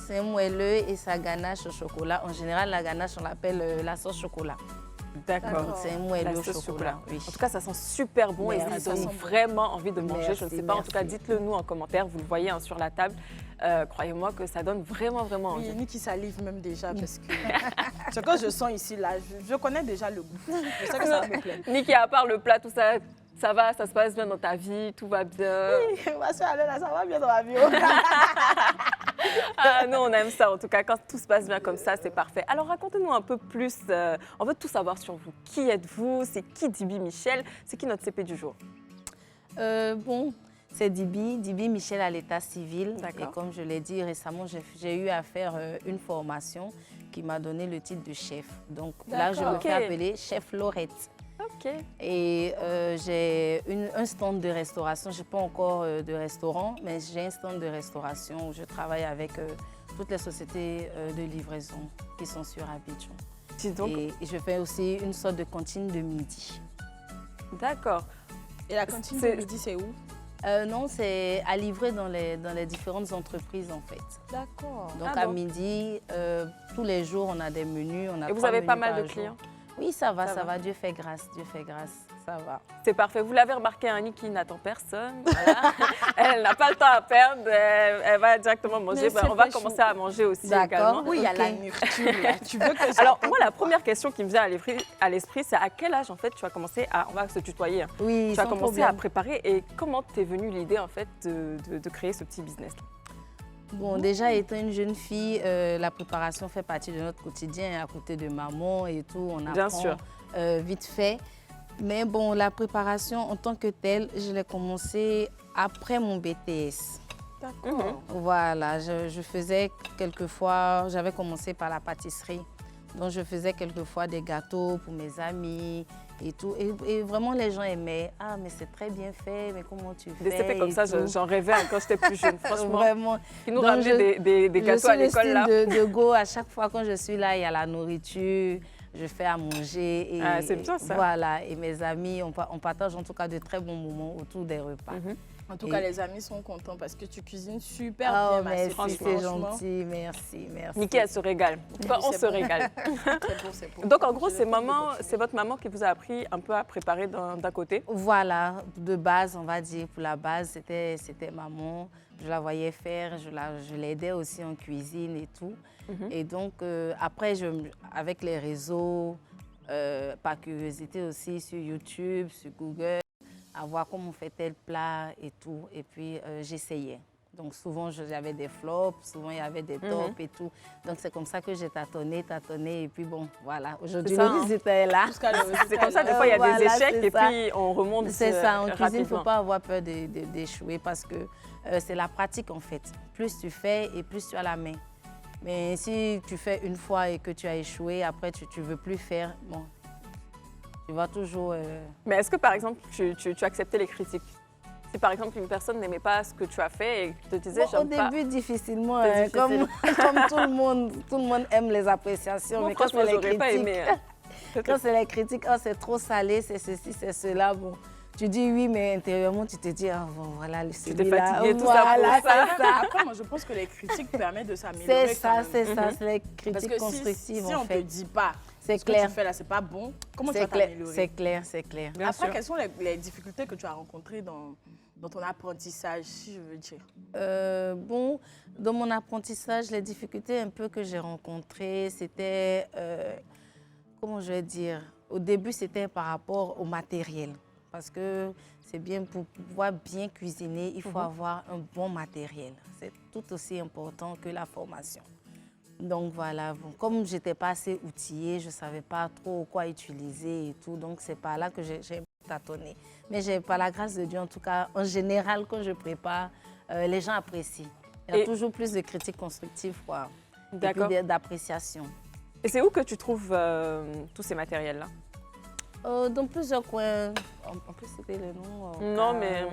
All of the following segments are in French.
c'est moelleux et ça ganache au chocolat. En général, la ganache, on l'appelle la sauce chocolat. D'accord. C'est moelleux au chocolat. Oui. En tout cas, ça sent super bon et ça donne vraiment envie de manger. Je ne sais pas, en tout cas, dites-le nous en commentaire. Vous le voyez hein, sur la table. Croyez-moi que ça donne vraiment envie. Oui, Niki salive même déjà parce que ce que je sens ici, là, je connais déjà le goût. Je sais que ça va me plaire. Niki, à part le plat, tout ça, ça va, ça se passe bien dans ta vie, tout va bien. Oui, ma soeur, là, ça va bien dans ma vie. Ah, nous, on aime ça. En tout cas, quand tout se passe bien comme ça, c'est parfait. Alors, racontez-nous un peu plus. On veut tout savoir sur vous. Qui êtes-vous? C'est qui Dibi Michel? C'est qui notre CP du jour? Bon, c'est Dibi Michel à l'état civil. Et comme je l'ai dit récemment, j'ai eu à faire une formation qui m'a donné le titre de chef. Donc là, je me fais appeler chef Laurette. Ok. Et j'ai un stand de restauration. Je n'ai pas encore de restaurant, mais j'ai un stand de restauration où je travaille avec toutes les sociétés de livraison qui sont sur Abidjan. Donc... Et je fais aussi une sorte de cantine de midi. D'accord. Et la cantine de midi, c'est où? Non, c'est à livrer dans les différentes entreprises en fait. D'accord. Donc à midi, tous les jours, on a des menus. Et vous avez pas mal de clients? Oui, ça va. Dieu fait grâce, ça va. C'est parfait. Vous l'avez remarqué, Annie qui n'attend personne. Voilà. Elle n'a pas le temps à perdre. Elle va directement manger. On va commencer à manger aussi également. Oui, il y a la nourriture. Tu veux que Alors, moi, la première question qui me vient à l'esprit, c'est à quel âge, en fait, tu as commencé à... On va se tutoyer. Hein. Oui, tu as commencé à préparer et comment t'es venue l'idée, en fait, de créer ce petit business -là? Bon, déjà, étant une jeune fille, la préparation fait partie de notre quotidien. À côté de maman et tout, on apprend Bien sûr. Vite fait. Mais bon, la préparation en tant que telle, je l'ai commencé après mon BTS. D'accord. Voilà, je faisais quelquefois, j'avais commencé par la pâtisserie. Donc, je faisais quelquefois des gâteaux pour mes amis et tout. Et vraiment, les gens aimaient. Ah, mais c'est très bien fait, mais comment tu fais? Des CP comme ça, j'en rêvais quand j'étais plus jeune, franchement. Vraiment. Qui nous ramenaient des gâteaux à l'école, là. Je suis de go, à chaque fois quand je suis là, il y a la nourriture, je fais à manger. Et, c'est bien ça. Voilà, et mes amis, on partage en tout cas de très bons moments autour des repas. En tout cas, les amis sont contents parce que tu cuisines super bien. Merci, c'est gentil, merci. Niki, elle se régale. En tout cas, on se régale. Donc, en gros, c'est votre maman qui vous a appris un peu à préparer d'un côté? Voilà, de base, on va dire, pour la base, c'était maman. Je la voyais faire, je l'aidais aussi en cuisine et tout. Et donc, après, avec les réseaux, par curiosité aussi, sur YouTube, sur Google, à voir comment on fait tel plat et tout. Et puis, j'essayais. Donc, souvent, j'avais des flops, souvent, il y avait des tops et tout. Donc, c'est comme ça que j'ai tâtonné. Et puis, bon, voilà. Aujourd'hui, le résultat est là. C'est comme ça, des fois, il y a des échecs et puis on remonte. C'est ça, en cuisine, il ne faut pas avoir peur d'échouer parce que c'est la pratique, en fait. Plus tu fais et plus tu as la main. Mais si tu fais une fois et que tu as échoué, après, tu ne veux plus faire, bon, tu vas toujours... Mais est-ce que, par exemple, tu acceptais les critiques? Si, par exemple, une personne n'aimait pas ce que tu as fait et te disait, bon, j'aime pas... Au début, difficilement, comme tout le monde aime les appréciations. Moi, mais quand c'est les critiques, pas aimé, quand c'est les critiques, oh, c'est trop salé, c'est ceci, c'est cela, bon... Tu dis oui, mais intérieurement, tu te dis, ah bon, voilà, tu t'es fatigué, tout ça pour ça. Après, moi, je pense que les critiques permettent de s'améliorer. C'est ça, c'est les critiques parce que constructives, si on ne te dit pas c'est ce clair. que tu fais là, c'est pas bon, comment tu vas t'améliorer? C'est clair. Bien Après, quelles sont les difficultés que tu as rencontrées dans ton apprentissage, si je veux dire? Bon, dans mon apprentissage, les difficultés un peu que j'ai rencontrées, c'était, comment je vais dire, au début, c'était par rapport au matériel. Parce que c'est bien, pour pouvoir bien cuisiner, il faut avoir un bon matériel. C'est tout aussi important que la formation. Donc voilà, bon, comme je n'étais pas assez outillée, je ne savais pas trop quoi utiliser et tout. Donc c'est par là que j'ai tâtonné. Mais par la grâce de Dieu, en tout cas, en général, quand je prépare, les gens apprécient. Il y a toujours plus de critiques constructives, quoi. D'accord. Et d'appréciation. Et c'est où que tu trouves tous ces matériels-là? Dans plusieurs coins. En plus, c'était le nom. Non, mais...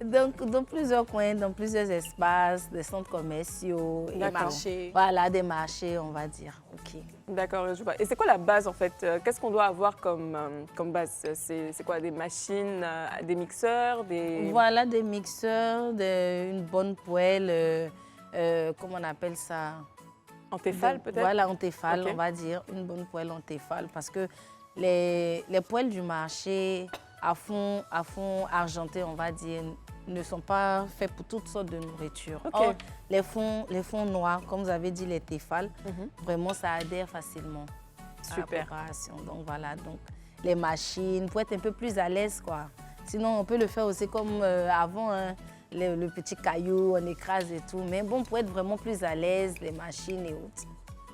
Donc, dans plusieurs coins, dans plusieurs espaces, des centres commerciaux. Des marchés. Voilà, des marchés, on va dire. OK. D'accord, je vois. Et c'est quoi la base en fait? Qu'est-ce qu'on doit avoir comme base? C'est quoi? Des machines, des mixeurs, des... Voilà, des mixeurs, une bonne poêle, comment on appelle ça? En Tefal peut-être? Voilà, en Tefal, Ok. on va dire. Une bonne poêle en Tefal. Parce que les poêles du marché à fond argenté, on va dire, ne sont pas faits pour toutes sortes de nourriture. Ok. Or, les fonds noirs, comme vous avez dit, les Tefal, vraiment, ça adhère facilement à la Super. préparation. Donc, voilà. Donc, les machines, pour être un peu plus à l'aise, quoi. Sinon, on peut le faire aussi comme avant, hein, le petit caillou, on écrase et tout. Mais bon, pour être vraiment plus à l'aise, les machines et autres.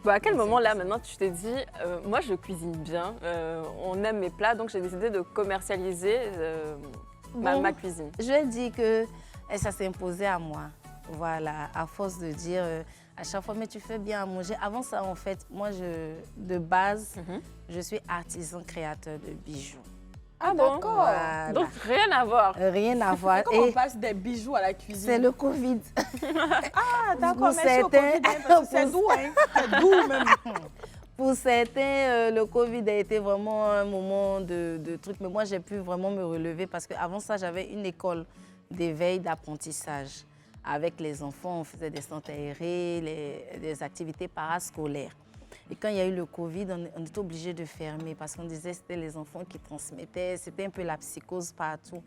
Bah, à quel moment là maintenant tu t'es dit, moi je cuisine bien, on aime mes plats, donc j'ai décidé de commercialiser ma cuisine. Je vais dire que ça s'est imposé à moi. Voilà, à force de dire à chaque fois, mais tu fais bien à manger. Avant ça, en fait, moi, de base, je suis artisan créateur de bijoux. Ah, d'accord. Voilà. Donc rien à voir. Rien à voir. Comment on Et passe des bijoux à la cuisine? c'est le Covid. Ah, d'accord, Pour merci au certains- Covid, hein, parce que c'est doux, hein. C'est doux même. Pour certains, le Covid a été vraiment un moment de truc. Mais moi, j'ai pu vraiment me relever parce qu'avant ça, j'avais une école d'éveil, d'apprentissage. Avec les enfants, on faisait des centres aérés, des activités parascolaires. Et quand il y a eu le Covid, on était obligé de fermer parce qu'on disait que c'était les enfants qui transmettaient, c'était un peu la psychose partout.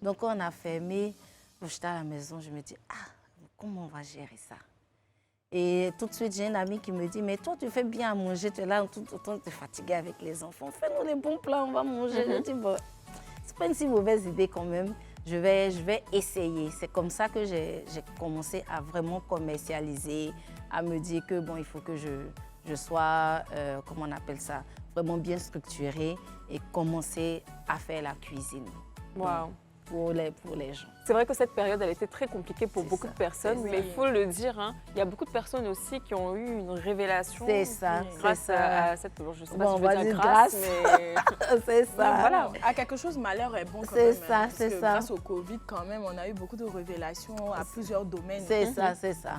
Donc, quand on a fermé, j'étais à la maison, je me dis, ah, comment on va gérer ça? Et tout de suite, j'ai une amie qui me dit, mais toi, tu fais bien à manger, tu es là tout le temps, tu es fatiguée avec les enfants. Fais-nous les bons plats, on va manger. Je dis, bon, c'est pas une si mauvaise idée quand même. Je vais essayer. C'est comme ça que j'ai commencé à vraiment commercialiser, à me dire que, bon, il faut que je sois, comment on appelle ça, vraiment bien structurée et commencer à faire la cuisine. Waouh. Pour les gens. C'est vrai que cette période, elle était très compliquée pour C'est beaucoup ça. de personnes, Oui. mais il faut le dire, hein, il y a beaucoup de personnes aussi qui ont eu une révélation C'est ça, grâce c'est ça. à cette... Je sais pas Bon, si on je va veux dire dire grâce, grâce. mais... C'est ça. Donc, voilà, à quelque chose, malheur est bon quand C'est même. ça, parce c'est que ça. Grâce au Covid, quand même, on a eu beaucoup de révélations à plusieurs domaines. C'est ça, c'est ça.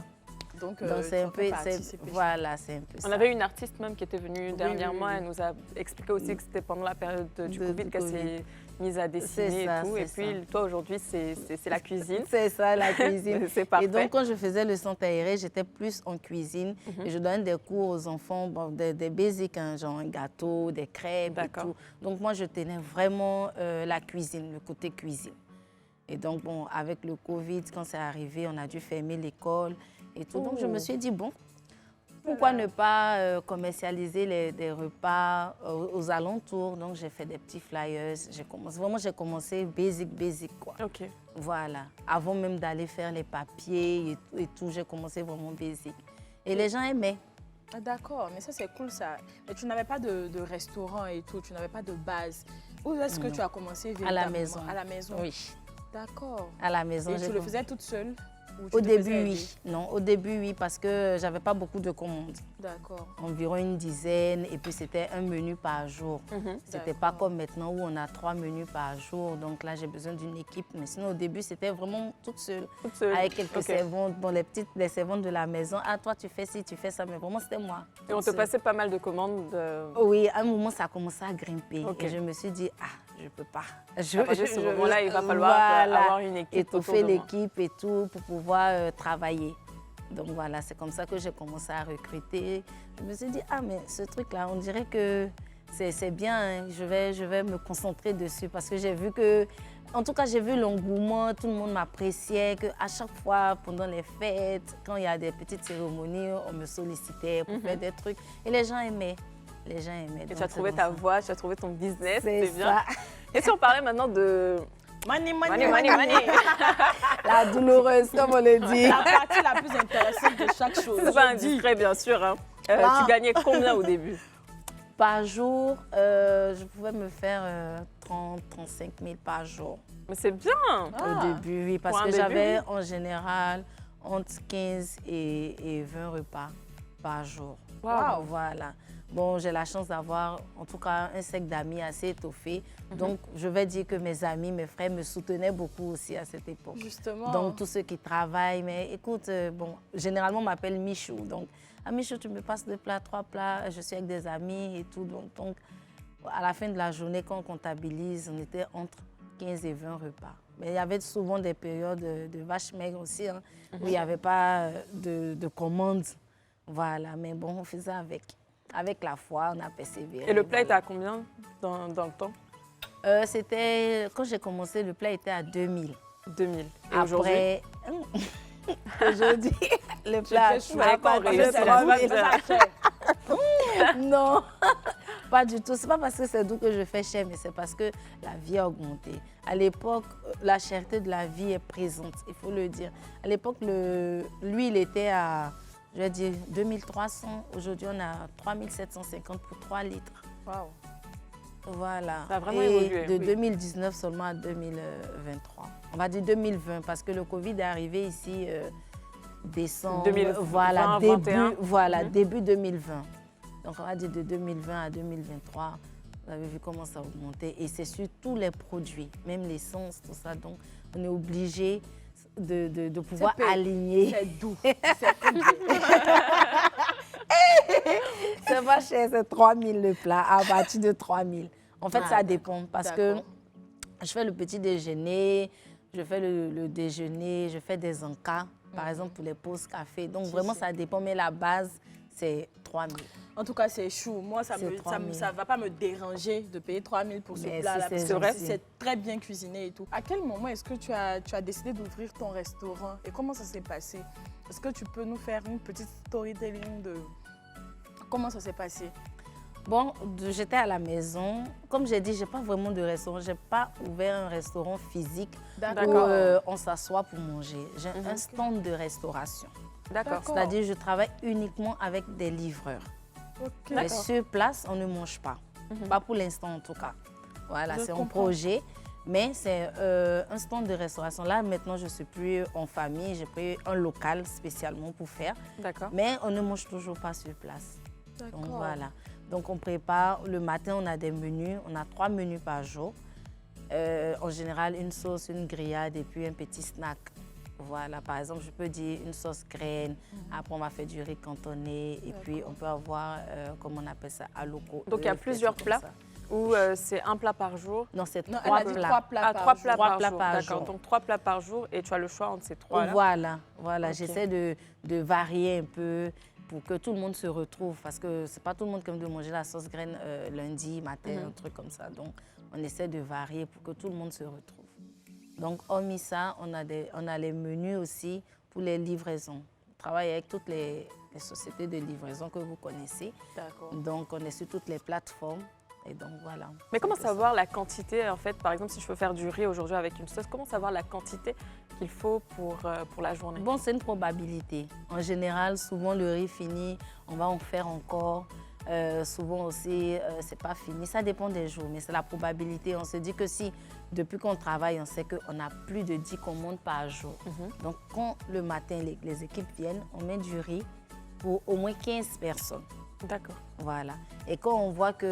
Donc, Donc c'est un ça fait peu, partie, c'est péché. voilà, c'est un peu ça. On avait une artiste même qui était venue dernièrement, oui. elle nous a expliqué aussi que c'était pendant la période du Covid du qu'elle Covid. s'est mise à dessiner C'est ça, et tout. Et c'est puis toi aujourd'hui, c'est la cuisine. C'est ça, la cuisine. C'est parfait. Et donc, quand je faisais le centre aéré, j'étais plus en cuisine. Et je donnais des cours aux enfants, bon, des basiques, hein, genre un gâteau, des crêpes et D'accord. tout. Donc, moi, je tenais vraiment la cuisine, le côté cuisine. Et donc, bon, avec le Covid, quand c'est arrivé, on a dû fermer l'école et tout. Donc, je me suis dit, bon, pourquoi ne pas commercialiser des repas aux alentours? Donc, j'ai fait des petits flyers. J'ai commencé basic, quoi. Ok. Voilà. Avant même d'aller faire les papiers et tout, j'ai commencé vraiment basic. Et les gens aimaient. Ah, d'accord, mais ça c'est cool ça. Mais tu n'avais pas de restaurant et tout, tu n'avais pas de base. Où est-ce que tu as commencé À la véritablement? maison. À la maison. Oui, D'accord. à la maison. Et j'ai tu le commencé. faisais toute seule? Ou tu Au te début, faisais oui. aider? Non, au début, oui, parce que j'avais pas beaucoup de commandes. D'accord. Environ une dizaine. Et puis, c'était un menu par jour. C'était pas comme maintenant où on a 3 menus par jour. Donc là, j'ai besoin d'une équipe. Mais sinon, au début, c'était vraiment toute seule. Toute seule. Avec quelques Ok. servantes, bon, les servantes de la maison. Ah, toi, tu fais ci, tu fais ça. Mais vraiment, c'était moi. Et on toute te seule. passait pas mal de commandes. Oui, à un moment, ça a commencé à grimper. Ok. Et je me suis dit, ah, je peux pas. À partir de ce moment-là, il va falloir Voilà. avoir une équipe autour Étoffer de moi. l'équipe et tout pour pouvoir travailler. Donc voilà, c'est comme ça que j'ai commencé à recruter. Je me suis dit, ah, mais ce truc-là, on dirait que c'est bien. Hein. Je vais me concentrer dessus parce que j'ai vu que, en tout cas, j'ai vu l'engouement, tout le monde m'appréciait, qu'à chaque fois, pendant les fêtes, quand il y a des petites cérémonies, on me sollicitait pour faire des trucs. Et les gens aimaient. Les gens aimaient. Et Donc, tu as c'est trouvé dans ta ça. voie, tu as trouvé ton business, C'est c'est bien. ça. Et si on parlait maintenant de Money, money, money, money, money, money. La douloureuse, comme on le dit. La partie la plus intéressante de chaque chose. C'est pas Je dis. indiscret, bien sûr. Hein. Ah. Tu gagnais combien au début? Par jour, je pouvais me faire 30-35 000 par jour. Mais c'est bien. Au début, oui, parce Pour un que début, j'avais oui. en général entre 15 et 20 repas par jour. Waouh. Voilà. Bon, j'ai la chance d'avoir, en tout cas, un cercle d'amis assez étoffé. Donc, je vais dire que mes amis, mes frères me soutenaient beaucoup aussi à cette époque. Justement. Donc, tous ceux qui travaillent, mais écoute, bon, généralement, on m'appelle Michou. Donc, ah, Michou, tu me passes 2 plats, 3 plats, je suis avec des amis et tout. Donc, à la fin de la journée, quand on comptabilise, on était entre 15 et 20 repas. Mais il y avait souvent des périodes de vaches maigres aussi, hein, où il n'y avait pas de commandes. Voilà, mais bon, on faisait avec. Avec la foi, on a persévéré. Et le plat était à combien dans le temps? Quand j'ai commencé, le plat était à 2000. 2000. Et aujourd'hui? Après, aujourd'hui, le plat fais pas pas réussir de à 3000. Non, pas du tout. C'est pas parce que c'est doux que je fais cher, mais c'est parce que la vie a augmenté. À l'époque, la cherté de la vie est présente, il faut le dire. À l'époque, l'huile était à, je vais dire, 2300. Aujourd'hui, on a 3750 pour 3 litres. Waouh. Voilà. Ça a vraiment Et évolué. de Oui. 2019 seulement à 2023. On va dire 2020 parce que le Covid est arrivé ici décembre. 2020, voilà, 21. Début 2020. Donc on va dire de 2020 à 2023. Vous avez vu comment ça a augmenté. Et c'est sur tous les produits, même l'essence, tout ça. Donc on est obligé de pouvoir aligner. C'est doux. C'est tout bien. C'est pas cher, c'est 3000 le plat, à partir de 3000. En fait, ça dépend parce que je fais le petit déjeuner, je fais le déjeuner, je fais des encas, par exemple pour les pauses café. Donc vraiment, ça dépend, mais la base, c'est 3000. En tout cas, c'est chou. Moi, ça C'est ne 3000. va pas me déranger de payer 3000 pour ce Mais plat-là. si, parce c'est que gentil. c'est très bien cuisiné et tout. À quel moment est-ce que tu as décidé d'ouvrir ton restaurant et comment ça s'est passé? Est-ce que tu peux nous faire une petite storytelling de comment ça s'est passé? Bon, j'étais à la maison. Comme j'ai dit, je n'ai pas vraiment de restaurant. Je n'ai pas ouvert un restaurant physique où D'accord. on s'assoit pour manger. J'ai un stand de restauration. D'accord. C'est-à-dire je travaille uniquement avec des livreurs. Ok. Mais sur place, on ne mange pas. Pas pour l'instant en tout cas. Voilà, Je c'est un comprends. projet. Mais c'est un stand de restauration. Là, maintenant, je ne suis plus en famille. J'ai pris un local spécialement pour faire. D'accord. Mais on ne mange toujours pas sur place. Donc D'accord. voilà. Donc on prépare. Le matin, on a des menus. On a 3 menus par jour. En général, une sauce, une grillade et puis un petit snack. Voilà, par exemple, je peux dire une sauce graine. Après, on va faire du riz cantonné. Et puis, on peut avoir, comment on appelle ça, aloko. Donc, il y a plusieurs plats ou c'est un plat par jour? Non, c'est Non, 3 elle a dit plats. 3 plats Ah, par 3 jour. plats Trois par plats jour. par D'accord. jour. Donc, 3 plats par jour et tu as le choix entre ces 3-là. Voilà. Ok. J'essaie de varier un peu pour que tout le monde se retrouve. Parce que c'est pas tout le monde qui aime de manger la sauce graine lundi matin, un truc comme ça. Donc, on essaie de varier pour que tout le monde se retrouve. Donc, hormis ça, on a les menus aussi pour les livraisons. On travaille avec toutes les sociétés de livraison que vous connaissez. D'accord. Donc, on est sur toutes les plateformes. Et donc, voilà. Mais comment savoir la quantité, en fait, par exemple, si je veux faire du riz aujourd'hui avec une sauce, comment savoir la quantité qu'il faut pour la journée? Bon, c'est une probabilité. En général, souvent, le riz fini, on va en faire encore. Souvent aussi, c'est pas fini. Ça dépend des jours, mais c'est la probabilité. On se dit que si, depuis qu'on travaille, on sait qu'on a plus de 10 commandes par jour. Donc, quand le matin, les équipes viennent, on met du riz pour au moins 15 personnes. D'accord. Voilà. Et quand on voit qu'il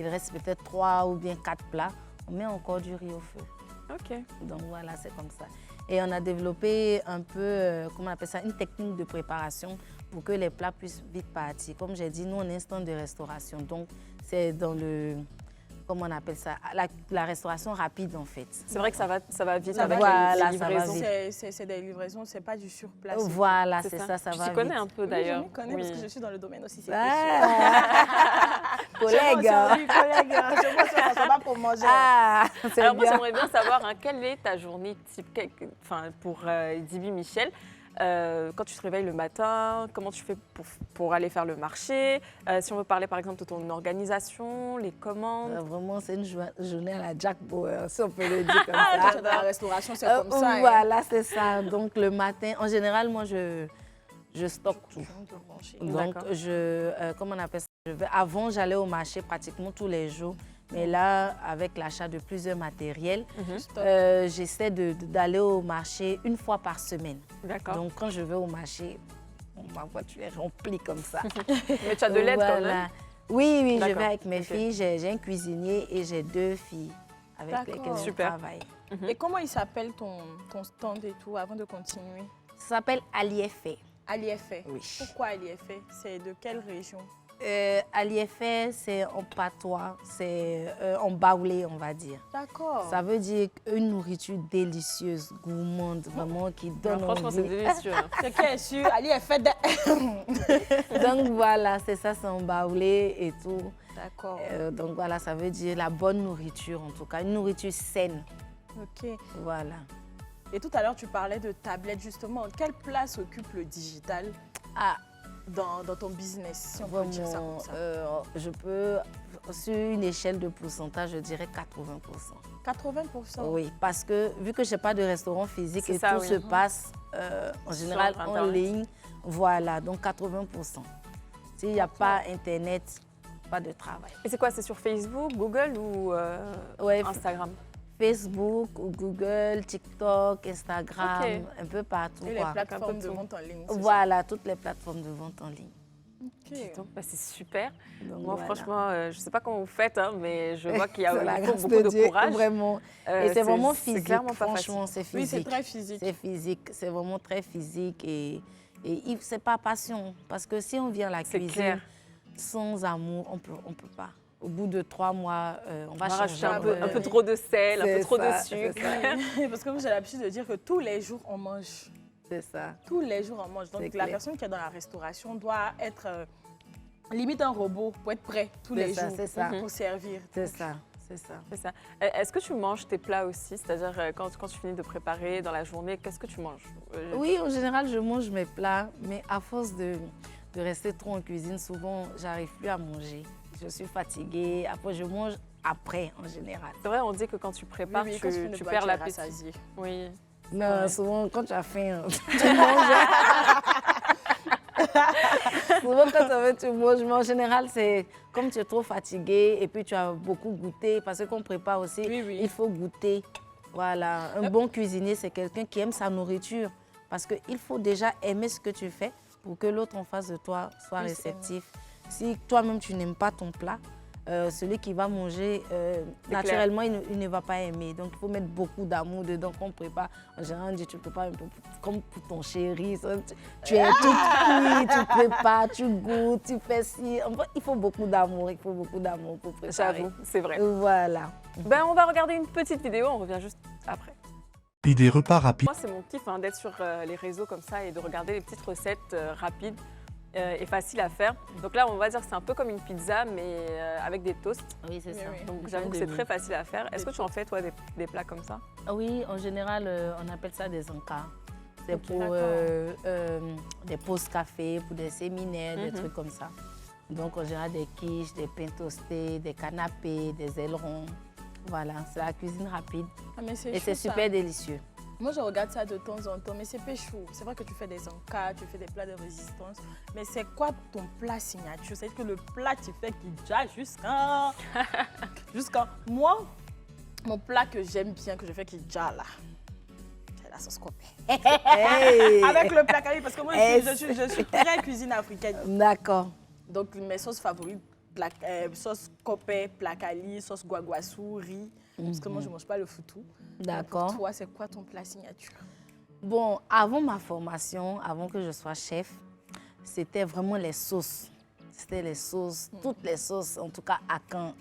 reste peut-être 3 ou bien 4 plats, on met encore du riz au feu. Ok. Donc voilà, c'est comme ça. Et on a développé un peu, comment on appelle ça, une technique de préparation pour que les plats puissent vite partir. Comme j'ai dit, nous, on est un stand de restauration. Donc, c'est dans le, comment on appelle ça, la restauration rapide, en fait. C'est vrai que ça va vite Ça avec va, les ça va livraisons. vite. C'est des livraisons, c'est pas du surplace. Voilà, c'est ça, ça Tu va t'y vite. connais un peu Oui, d'ailleurs. je m'y connais parce que je suis dans le domaine aussi. C'est Collègue. Oui, collègue. Je vois ça, ça va pour manger. Ah, c'est Alors moi, bien. j'aimerais bien savoir quelle est ta journée type pour Dibi Michel. Quand tu te réveilles le matin, comment tu fais pour aller faire le marché? Si on veut parler par exemple de ton organisation, les commandes. Vraiment, c'est une journée à la Jack Bauer, si on peut le dire comme Ah, ça. toi, dans la restauration, c'est comme ça. hein. Voilà, c'est ça. Donc, le matin, en général, moi, je stocke tout. Donc, D'accord. comment on appelle ça? Avant, j'allais au marché pratiquement tous les jours. Mais là, avec l'achat de plusieurs matériels, j'essaie d'aller au marché une fois par semaine. D'accord. Donc, quand je vais au marché, Ma voiture est remplie comme ça. Mais tu as de l'aide quand même. Oui, oui, je vais D'accord, avec mes ok. filles. J'ai un cuisinier et j'ai 2 filles avec D'accord. lesquelles je Super. travaille. Et comment il s'appelle ton stand et tout avant de continuer? Ça s'appelle Aliefé. Aliefé. Oui. Pourquoi Aliefé? C'est de quelle région? Aliefé, c'est en patois, c'est en baoulé, on va dire. D'accord. Ça veut dire une nourriture délicieuse, gourmande, vraiment qui donne Franchement, c'est envie. délicieux. Hein. C'est qui est sûr? Aliefé. Donc voilà, c'est ça, c'est en baoulé et tout. D'accord. Donc voilà, ça veut dire la bonne nourriture, en tout cas, une nourriture saine. Ok. Voilà. Et tout à l'heure, tu parlais de tablettes, justement. Quelle place occupe le digital Ah, dans ton business, si on peut dire ça comme ça? je peux, sur une échelle de pourcentage, je dirais 80%. 80%. Oui, parce que vu que je n'ai pas de restaurant physique C'est et ça, tout oui. se passe en général en Internet. ligne, voilà, donc 80%. S'il n'y a pas Internet, pas de travail. Et c'est quoi? C'est sur Facebook, Google ou Ouais, Instagram? Facebook, ou Google, TikTok, Instagram, Ok. un peu partout. Et les quoi. plateformes Un peu de tout. vente en ligne. c'est Voilà, toutes les plateformes de vente en ligne. ça? Ok. Donc, bah, c'est super. Donc, Moi, voilà. franchement, je ne sais pas comment vous faites, hein, mais je vois qu'il y a C'est la il faut grâce beaucoup de Dieu, courage. Vraiment. Et c'est vraiment c'est physique, clairement pas franchement, c'est Oui, physique. c'est très physique. C'est physique, c'est vraiment très physique et c'est pas passion. Parce que si on vient à la C'est cuisine clair. sans amour, on peut pas. Au bout de 3 mois, on va On va rajouter changer un peu trop de sel, un peu C'est trop ça, de c'est sucre. Oui, parce que moi, j'ai l'habitude de dire que tous les jours, on mange. C'est ça. Tous les jours, on mange. Donc, C'est la clair. personne qui est dans la restauration doit être limite un robot pour être prêt tous C'est les ça, jours c'est ça. pour servir. C'est ça. C'est ça. C'est ça. Est-ce que tu manges tes plats aussi? C'est-à-dire, quand tu finis de préparer dans la journée, qu'est-ce que tu manges? Oui, en général, je mange mes plats, mais à force de rester trop en cuisine, souvent, j'arrive plus à manger. Je suis fatiguée. Après, je mange après, en général. C'est vrai, on dit que quand tu prépares, Oui, quand tu finis de tu boire, perds tu es l'appétit. rassasié. Oui. Non, souvent, quand tu as faim, tu manges. Souvent, quand tu as faim, tu manges. Mais en général, c'est comme tu es trop fatigué et puis tu as beaucoup goûté. Parce que qu'on prépare aussi, Oui, oui. il faut goûter. Voilà. Un bon cuisinier, c'est quelqu'un qui aime sa nourriture. Parce qu'il faut déjà aimer ce que tu fais pour que l'autre en face de toi soit Oui, c'est réceptif. Si toi-même, tu n'aimes pas ton plat, celui qui va manger, clair. naturellement, il ne va pas aimer. Donc, il faut mettre beaucoup d'amour dedans qu'on prépare. En général, on dit, tu prépares un peu comme pour ton chéri. Tu es toute cuite, tu prépares, tu goûtes, tu fais ci. Enfin, il faut beaucoup d'amour. Il faut beaucoup d'amour pour préparer. J'avoue, c'est vrai. Voilà. Ben, on va regarder une petite vidéo, on revient juste après. Et des repas rapides. Moi, c'est mon kiff d'être sur les réseaux comme ça et de regarder les petites recettes rapides et faciles à faire. Donc là, on va dire que c'est un peu comme une pizza, mais avec des toasts. Oui, c'est Oui, ça. oui. Donc j'avoue que c'est très facile à faire. Est-ce que tu en fais, toi, des plats comme ça? Oui, en général, on appelle ça des encas. C'est Ok, pour d'accord. des pauses café, pour des séminaires, des Mhm. trucs comme ça. Donc, en général, des quiches, des pains toastés, des canapés, des ailerons. Voilà, c'est la cuisine rapide. Ah, mais c'est Et chou, c'est ça. super délicieux. Moi, je regarde ça de temps en temps, mais c'est pas chou. C'est vrai que tu fais des encas, tu fais des plats de résistance, mais c'est quoi ton plat signature? C'est que le plat, tu fais qui déjà jusqu'à... Moi, mon plat que j'aime bien, que je fais qui déjà là, c'est la sauce copée. Hey! Avec le plat curry, parce que moi, Hey, je suis très cuisine africaine. D'accord. Donc, mes sauces favorites, sauce copé, placali, sauce guaguassou, riz. Parce que moi, je ne mange pas le foutou. D'accord. Toi, c'est quoi ton plat signature? Bon, avant ma formation, avant que je sois chef, c'était vraiment les sauces. C'était les sauces, toutes les sauces, en tout cas à Caen.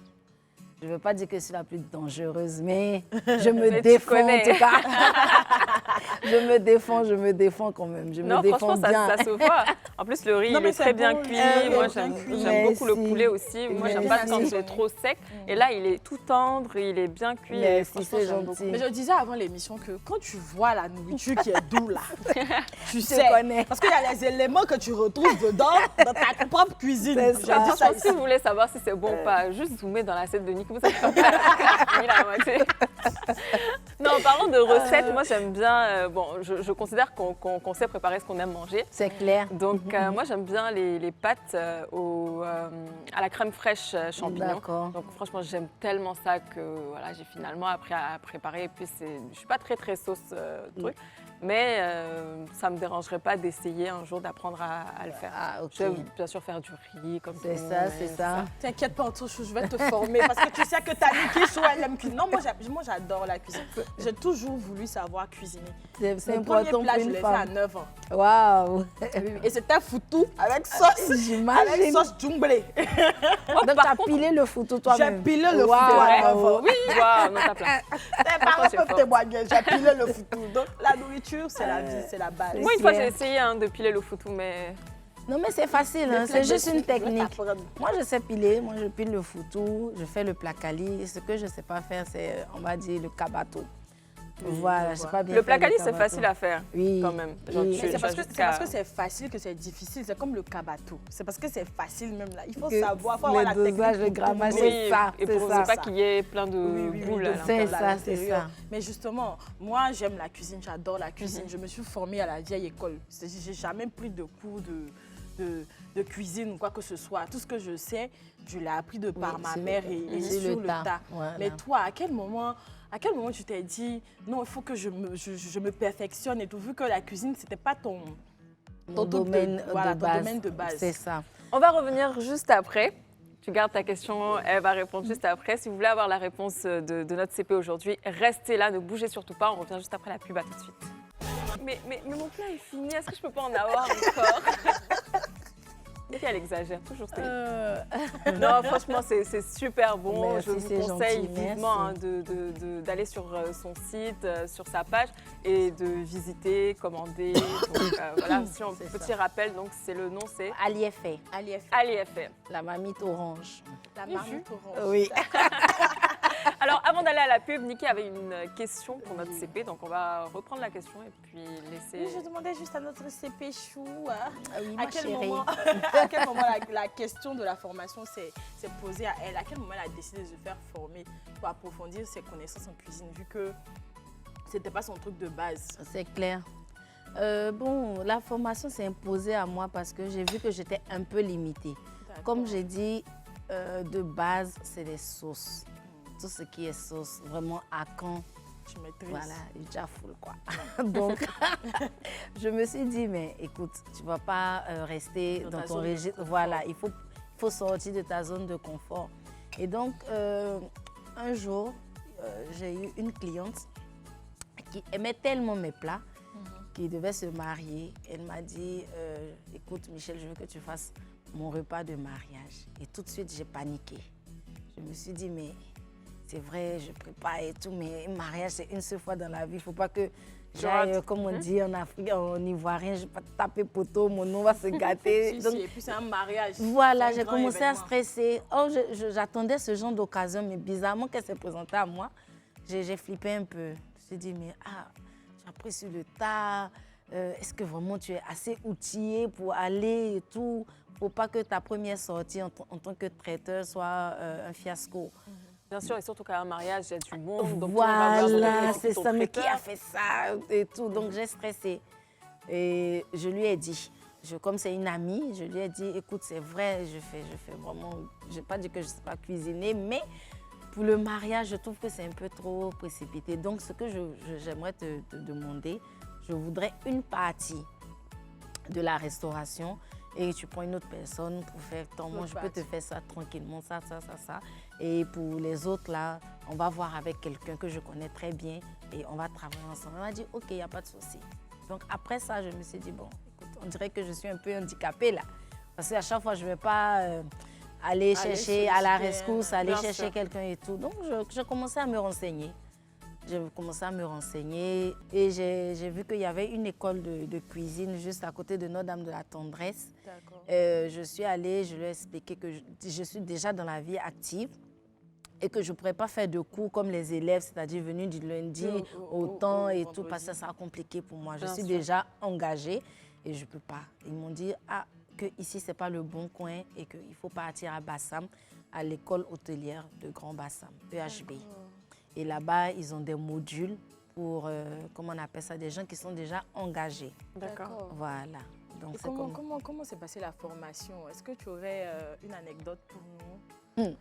Je ne veux pas dire que je suis la plus dangereuse, mais je me Mais tu défends en connais. tout cas. je me défends quand même. Je Non, me défends franchement, bien. ça se voit. En plus, le riz, Non, il mais est c'est très bien bon, cuit. il est Moi, bien cuit. j'aime beaucoup le Merci. poulet aussi. Moi, j'aime pas quand Merci. c'est trop sec. Et là, il est tout tendre, il est bien cuit. Et Merci, franchement, c'est j'aime gentil. beaucoup. Mais je disais avant l'émission que quand tu vois la nourriture qui est douce là, tu Je sais. connais. Parce qu'il y a les éléments que tu retrouves dedans dans ta propre cuisine. C'est J'ai ça. dit ça Franchement, si ici. vous voulez savoir si c'est bon ou pas, juste zoomer dans l'assiette de Nico. Vous savez pas mis la moitié. Non, en parlant de recettes, moi j'aime bien. Bon, je considère qu'on sait préparer ce qu'on aime manger. C'est clair. Donc moi j'aime bien les pâtes à la crème fraîche champignon. D'accord. Donc franchement j'aime tellement ça que voilà, j'ai finalement appris à préparer. Et puis je suis pas très sauce truc. mais ça ne me dérangerait pas d'essayer un jour d'apprendre à le faire. Ah, ok. Je vais bien sûr faire du riz comme C'est tout le ça, monde, c'est mais ça. T'inquiète pas, Antochou, je vais te former parce que tu sais que ta Niki Chou, elle aime cuisiner. Non, moi j'adore la cuisine. J'ai toujours voulu savoir cuisiner. C'est Mon premier important plat, pour je une l'ai fait à femme. 9 ans. Waouh. Et c'était foutou avec sauce. Avec J'imagine. sauce djumblé. Donc, tu as pilé le photo toi-même. J'ai pilé le Waouh. foutou à 9 ans. Oui, wow, non, t'as plein. Tes parents peuvent témoigner. J'ai pilé le foutou. Donc la nourriture, c'est la vie, c'est la base. Moi, une fois, clair. j'ai essayé de piler le foutou, mais Non, mais c'est facile, hein, Les c'est plats juste de une sucre, je vais technique. t'apprendre. Moi, je sais piler, moi, je pile le foutou, je fais le placali. Et ce que je ne sais pas faire, c'est, on va dire, le kabato. Voilà, je sais pas bien le faire placali, c'est kabato. facile à faire. Oui. Quand même. Genre, Oui. tu- Mais c'est parce jusqu'à- que c'est facile que c'est difficile. C'est comme le kabato. C'est parce que c'est facile même là. Il faut Que savoir, il faut avoir la les technique. dosages, le pour grammage, tourner. c'est ça, et c'est pour ça. ne pas qu'il y ait plein de Oui, boules à de C'est l'intérieur. faire à ça, c'est l'intérieur. ça. Mais justement, moi, j'aime la cuisine, j'adore la cuisine. Je me suis formée à la vieille école. J'ai jamais pris de cours de cuisine ou quoi que ce soit. Tout ce que je sais, je l'ai appris de par Oui, ma sur- mère et sur le tas. Voilà. Mais toi, à quel moment tu t'es dit, non, il faut que je me perfectionne et tout, vu que la cuisine, c'était pas ton Mon truc domaine voilà, de ton base. domaine de base. C'est ça. On va revenir juste après. Tu gardes ta question, elle va répondre juste après. Si vous voulez avoir la réponse de notre CP aujourd'hui, restez là, ne bougez surtout pas. On revient juste après la pub, à tout de suite. Mais mon plat est fini, est-ce que je peux pas en avoir encore? Et puis elle exagère toujours. Non, franchement, c'est super bon. Merci, Je vous c'est conseille gentil, vivement merci. d'aller sur son site, sur sa page et de visiter, commander. Donc, voilà, si on, C'est petit ça. rappel, donc c'est le nom, c'est Ali fait, Ali FM. la mamite orange. La marmite orange. Oui. Alors, avant d'aller à la pub, Niki avait une question pour notre CP, donc on va reprendre la question et puis laisser. Oui, je demandais juste à notre CP Chou, Oui, à ma quel chérie. moment, à quel moment la question de la formation s'est posée à elle? À quel moment elle a décidé de se faire former pour approfondir ses connaissances en cuisine, vu que c'était pas son truc de base? C'est clair. Bon, la formation s'est imposée à moi parce que j'ai vu que j'étais un peu limitée. Comme j'ai dit, de base, c'est les sauces. Tout ce qui est sauce, vraiment à quand, Tu maîtrises. voilà, déjà full quoi. Donc, je me suis dit, mais écoute, tu ne vas pas rester Dans dans ta ton zone de régime. confort. Voilà, il faut sortir de ta zone de confort. Et donc, un jour, j'ai eu une cliente qui aimait tellement mes plats qui devait se marier. Elle m'a dit, écoute Michel, je veux que tu fasses mon repas de mariage. Et tout de suite, j'ai paniqué. Je me suis dit, mais c'est vrai, je prépare et tout, mais un mariage, c'est une seule fois dans la vie. Il ne faut pas que j'aille, comme on dit en Afrique, en Ivoirien, je ne vais pas taper poteau, mon nom va se gâter. Si, et puis c'est un mariage. Voilà, C'est un j'ai grand commencé à événement. stresser. Oh, j'attendais ce genre d'occasion, mais bizarrement qu'elle s'est présentée à moi, j'ai flippé un peu. Je me suis dit, mais tu as pris sur le tas. Est-ce que vraiment tu es assez outillé pour aller et tout, pour pas que ta première sortie en tant que traiteur soit un fiasco. Bien sûr, et surtout qu'à un mariage, il y a du monde. Donc tout le monde va voir Voilà, ton c'est ton ça, mais qui a traiteur. fait ça et tout. Donc j'ai stressé. Et je lui ai dit, comme c'est une amie, je lui ai dit, écoute, c'est vrai, je fais vraiment, je n'ai pas dit que je ne sais pas cuisiner, mais pour le mariage, je trouve que c'est un peu trop précipité. Donc ce que j'aimerais te demander, je voudrais une partie de la restauration et tu prends une autre personne pour faire ton moi je peux te faire ça tranquillement, ça. Et pour les autres là, on va voir avec quelqu'un que je connais très bien et on va travailler ensemble. On m'a dit ok, il n'y a pas de souci. Donc après ça, je me suis dit bon, écoute, on dirait que je suis un peu handicapée là. Parce qu'à chaque fois, je ne vais pas aller chercher à la rescousse, aller bien chercher sûr. quelqu'un et tout. Donc je commençais à me renseigner. J'ai commencé à me renseigner et j'ai vu qu'il y avait une école de cuisine juste à côté de Notre-Dame de la Tendresse. D'accord. Je suis allée, je lui ai expliqué que je suis déjà dans la vie active et que je ne pourrais pas faire de cours comme les élèves, c'est-à-dire venus du lundi au temps et tout, parce que ça sera compliqué pour moi. Je Bien suis sûr. déjà engagée et je ne peux pas. Ils m'ont dit que ici, ce n'est pas le bon coin et qu'il faut partir à Bassam, à l'école hôtelière de Grand Bassam, EHB. Et là-bas, ils ont des modules pour, comment on appelle ça, des gens qui sont déjà engagés. D'accord. Voilà. Donc, Et c'est comme... comment s'est passée la formation? Est-ce que tu aurais une anecdote pour nous?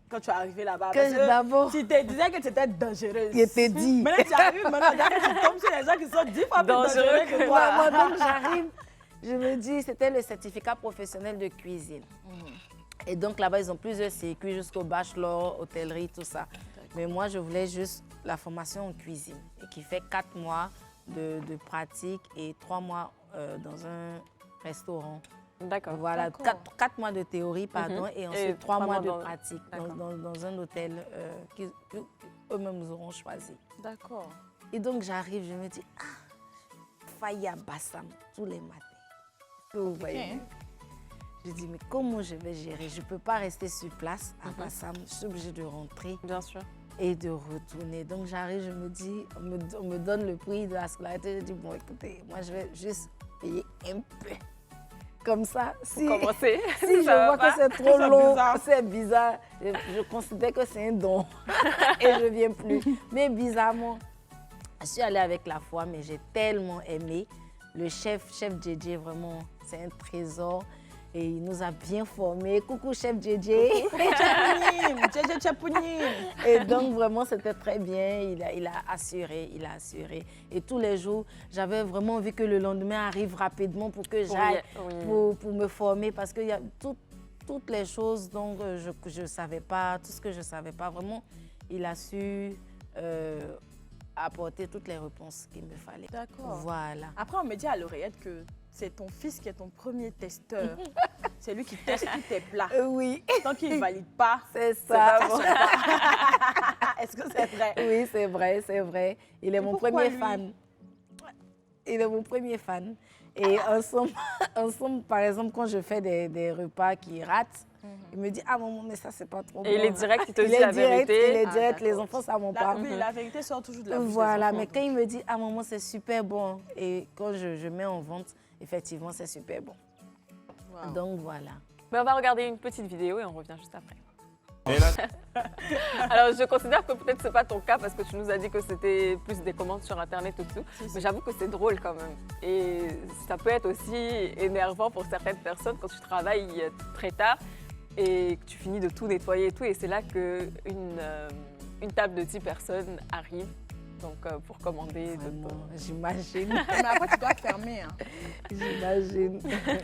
quand tu es arrivée là-bas? D'abord, Tu te disais que tu étais dangereuse. je t'ai dit. Maintenant, tu arrives, maintenant, tu tombes sur les gens qui sont 10 fois plus dangereux que toi. Moi, donc, j'arrive, je me dis, c'était le certificat professionnel de cuisine. Et donc, là-bas, ils ont plusieurs circuits jusqu'au bachelor, hôtellerie, tout ça. Mais moi, je voulais juste la formation en cuisine, et qui fait 4 mois de pratique et 3 mois dans un restaurant. D'accord. Voilà, 4 mois de théorie, pardon, et ensuite 3 mois de dans- pratique D'accord. dans un hôtel qu'eux-mêmes nous auront choisi. D'accord. Et donc, j'arrive, je me dis, Faya Bassam, tous les matins. Vous voyez. Je dis, mais comment je vais gérer? Je ne peux pas rester sur place à Bassam, je suis obligée de rentrer Bien sûr. et de retourner. Donc, j'arrive, je me dis, on me donne le prix de la scolarité. Je dis, bon, écoutez, moi, je vais juste payer un peu. Comme ça, si Commencer. je Ça vois va que c'est trop long, c'est bizarre, je considère que c'est un don et je ne viens plus. Mais bizarrement, je suis allée avec la foi, mais j'ai tellement aimé. Le chef JJ, vraiment, c'est un trésor. Et il nous a bien formés. Coucou, chef JJ. JJ Tchapounim. Et donc, vraiment, c'était très bien. Il a assuré. Et tous les jours, j'avais vraiment envie que le lendemain arrive rapidement pour que j'aille, pour me former. Parce qu'il y a toutes les choses dont je ne savais pas, tout ce que je ne savais pas. Vraiment, il a su apporter toutes les réponses qu'il me fallait. D'accord. Voilà. Après, on me dit à l'oreillette que c'est ton fils qui est ton premier testeur. C'est lui qui teste tous tes plats. Oui. Tant qu'il ne valide pas, C'est ça. est-ce que c'est vrai? Oui, c'est vrai. Il est mon pourquoi premier lui? fan. Il est mon premier fan. Et ensemble, par exemple, quand je fais des repas qui ratent, il me dit, ah maman, mais ça, c'est pas trop bon. Et il est direct, il te dit est la direct, vérité. Il est direct, les d'accord. enfants, ça m'en La, parle. oui, la vérité sort toujours de la bouche Voilà, des mais enfants. quand il me dit, ah maman, c'est super bon. Et quand je mets en vente, effectivement, c'est super bon. Wow. Donc voilà. Mais on va regarder une petite vidéo et on revient juste après. Et là, Alors, je considère que peut-être ce n'est pas ton cas parce que tu nous as dit que c'était plus des commandes sur Internet et tout. Mais j'avoue que c'est drôle quand même. Et ça peut être aussi énervant pour certaines personnes quand tu travailles très tard et que tu finis de tout nettoyer et tout. Et c'est là qu'une table de 10 personnes arrive. Donc, pour commander. Vraiment, j'imagine. Mais après, tu dois fermer. Hein. J'imagine.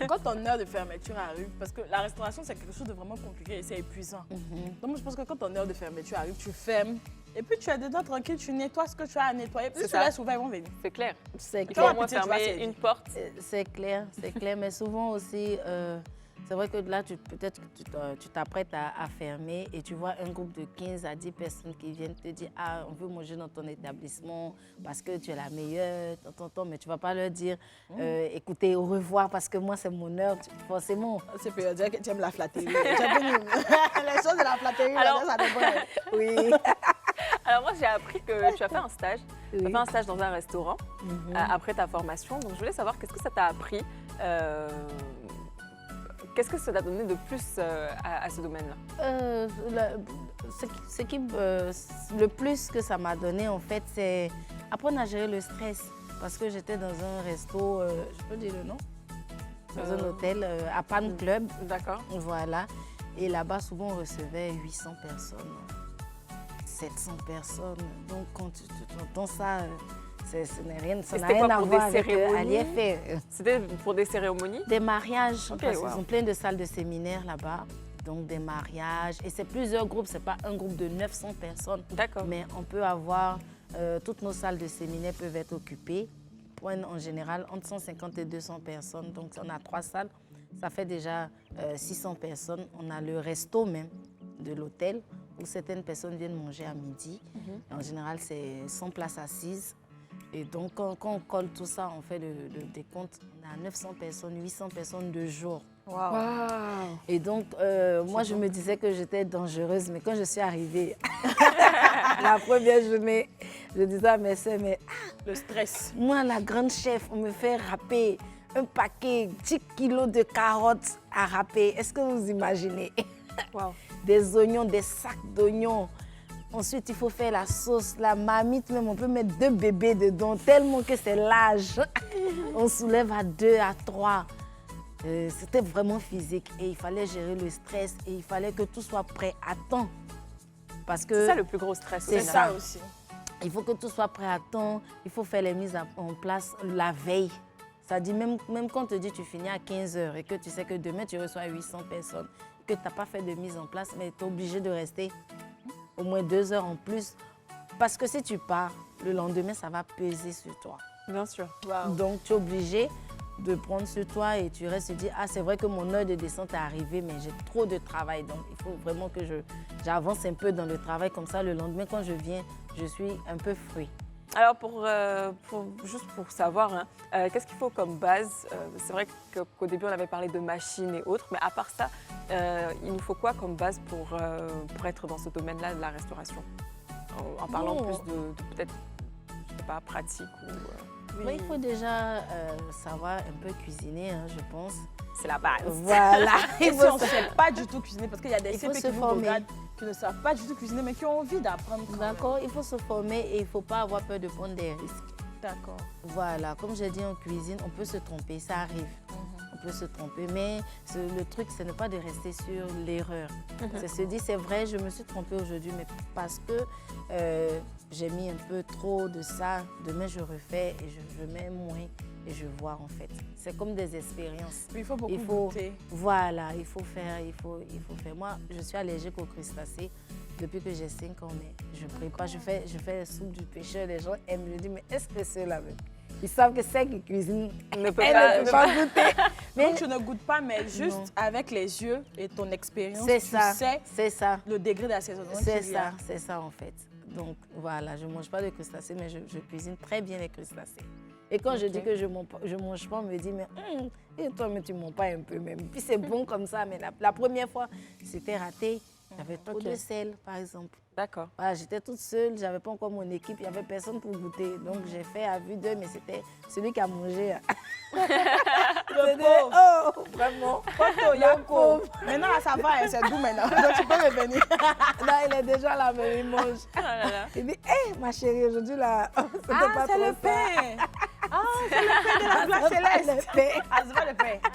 Quand ton heure de fermeture arrive, parce que la restauration, c'est quelque chose de vraiment compliqué et c'est épuisant. Donc, moi, je pense que quand ton heure de fermeture arrive, tu fermes. Et puis, tu es dedans tranquille, tu nettoies ce que tu as à nettoyer. Puis, C'est tu ça. laisses ouvert, ils vont venir. C'est clair. C'est Il faut clair. au moins petite, tu vois, fermer c'est- une porte. C'est clair, mais souvent aussi, c'est vrai que là, peut-être que tu t'apprêtes à fermer et tu vois un groupe de 15 à 10 personnes qui viennent te dire « Ah, on veut manger dans ton établissement parce que tu es la meilleure, mais tu ne vas pas leur dire écoutez, au revoir parce que moi, c'est mon heure. » Forcément. C'est pour dire que tu aimes la flatterie. Les choses de la flatterie, Alors- ça dépend. Oui. Alors moi, j'ai appris que tu as fait un stage. Tu as Oui. fait un stage dans un restaurant après ta formation. Donc je voulais savoir qu'est-ce que ça t'a appris qu'est-ce que ça t'a donné de plus à ce domaine-là? Le plus que ça m'a donné, en fait, c'est apprendre à gérer le stress. Parce que j'étais dans un resto, je peux dire le nom? Dans un hôtel, à Pan Club. D'accord. Voilà. Et là-bas, souvent, on recevait 800 personnes, 700 personnes. Donc, quand tu entends ça, ça n'a rien c'était à quoi, pour voir des avec cérémonies? l'IFR. C'était pour des cérémonies? Des mariages, Ok, parce wow. qu'ils ont plein de salles de séminaire là-bas. Donc, des mariages. Et c'est plusieurs groupes, ce n'est pas un groupe de 900 personnes. D'accord. Mais on peut avoir, toutes nos salles de séminaire peuvent être occupées. En général, entre 150 et 200 personnes. Donc, on a 3 salles. Ça fait déjà 600 personnes. On a le resto même de l'hôtel où certaines personnes viennent manger à midi. En général, c'est 100 places assises. Et donc, quand on colle tout ça, on fait le décompte. On a 900 personnes, 800 personnes de jour. Wow. Et donc, moi, je me disais que j'étais dangereuse. Mais quand je suis arrivée, la première journée, je disais à mes soeurs, mais Le stress. moi, la grande chef, on me fait râper un paquet, 10 kilos de carottes à râper. Est-ce que vous imaginez? Wow. Des oignons, des sacs d'oignons. Ensuite, il faut faire la sauce, la marmite même. On peut mettre 2 bébés dedans, tellement que c'est large. On soulève à 2, à 3. C'était vraiment physique et il fallait gérer le stress et il fallait que tout soit prêt à temps. Parce que C'est ça le plus gros stress. c'est au ça. final. aussi. il faut que tout soit prêt à temps, il faut faire les mises en place la veille. Ça dit même quand on te dit tu finis à 15 h et que tu sais que demain tu reçois 800 personnes, que tu n'as pas fait de mise en place, mais tu es obligé de rester au moins 2 heures en plus. Parce que si tu pars, le lendemain, ça va peser sur toi. Bien sûr. Wow. Donc, tu es obligé de prendre sur toi et tu restes te dire, ah, c'est vrai que mon heure de descente est arrivée, mais j'ai trop de travail. Donc, il faut vraiment que j'avance un peu dans le travail. Comme ça, le lendemain, quand je viens, je suis un peu fruit. Alors, juste pour savoir, hein, qu'est-ce qu'il faut comme base? C'est vrai qu'au début, on avait parlé de machines et autres, mais à part ça, il nous faut quoi comme base pour être dans ce domaine-là de la restauration? En parlant Bon. plus de peut-être, je sais pas, pratique ou... Oui. Mais il faut déjà savoir un peu cuisiner, hein, je pense. c'est la base. Voilà. Et Il si faut on ne sait pas du tout cuisiner, parce qu'il y a des Il faut CP se qui nous former. regardent, qui ne savent pas du tout cuisiner, mais qui ont envie d'apprendre. quand même. D'accord, il faut se former et il ne faut pas avoir peur de prendre des risques. D'accord. Voilà, comme j'ai dit en cuisine, on peut se tromper, ça arrive. On peut se tromper, mais le truc, ce n'est pas de rester sur l'erreur. C'est se dire, c'est vrai, je me suis trompée aujourd'hui, mais parce que j'ai mis un peu trop de ça, demain je refais et je mets moins et je vois en fait. C'est comme des expériences. Mais il faut beaucoup Il faut, goûter. voilà, il faut faire. Moi, je suis allergique aux crustacés depuis que j'ai 5 ans, mais je prépare, je fais la soupe du pêcheur, les gens aiment, je dis, mais est-ce que c'est la même? Ils savent que c'est qui cuisine, Ne peut elle pas- ne peut pas goûter. Mais Donc tu ne goûtes pas, mais juste Non. avec les yeux et ton expérience, c'est tu ça, sais c'est ça, le degré d'assaisonnement qu'il y a. c'est ça en fait. Donc voilà, je ne mange pas de crustacés, mais je cuisine très bien les crustacés. Et quand je dis que je ne mange pas, on me dit, mais et toi, mais tu ne manges pas un peu même. Puis c'est bon comme ça, mais la première fois, c'était raté. J'avais trop de sel, par exemple. D'accord. Voilà, j'étais toute seule, j'avais pas encore mon équipe, il n'y avait personne pour goûter. Donc j'ai fait à vue d'eux, mais c'était celui qui a mangé. Le C'était- pauvre. Oh, vraiment. Photo, Yako. Maintenant, là, ça va, hein, c'est doux maintenant. Donc tu peux revenir. Là, il est déjà là, mais il mange. Oh là là. Il dit, hé, ma chérie, aujourd'hui, là, c'était pas Ah, c'est trop le ça. pain. Ah, c'est le pain de la glace C'est pas céleste. le pain. Ah, c'est pas le pain.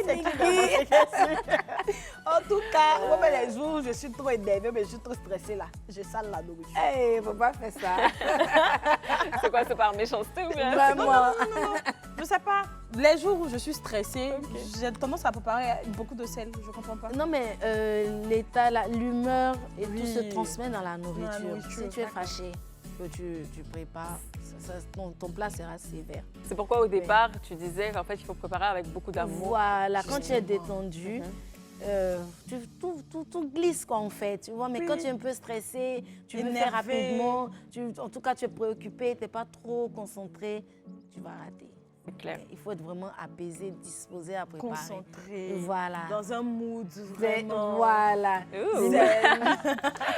Eh, Niki. En tout cas, moi, mais les jours où je suis trop énervée, mais je suis trop stressée là. Je sale la nourriture. Eh, faut pas faire ça. C'est quoi, c'est par méchanceté ou bien? Vraiment. Je sais pas, les jours où je suis stressée, j'ai tendance à préparer beaucoup de sel. Je comprends pas. Non, mais l'état, l'humeur et Oui. tout se transmet dans la nourriture. nourriture, Si tu es d'accord. fâché, que tu prépares, ton plat sera sévère. C'est pourquoi au départ, tu disais qu'en fait, il faut préparer avec beaucoup d'amour. Voilà, quand tu es Justement. détendu, tout glisse quoi en fait, tu vois. Mais Oui. quand tu es un peu stressé, tu veux faire Énervé. rapidement, en tout cas tu es préoccupé, tu n'es pas trop concentré, tu vas rater. C'est clair. Il faut être vraiment apaisé, disposé à préparer. Concentrée. Voilà. Dans un mood Mais vraiment. Voilà. Ouh.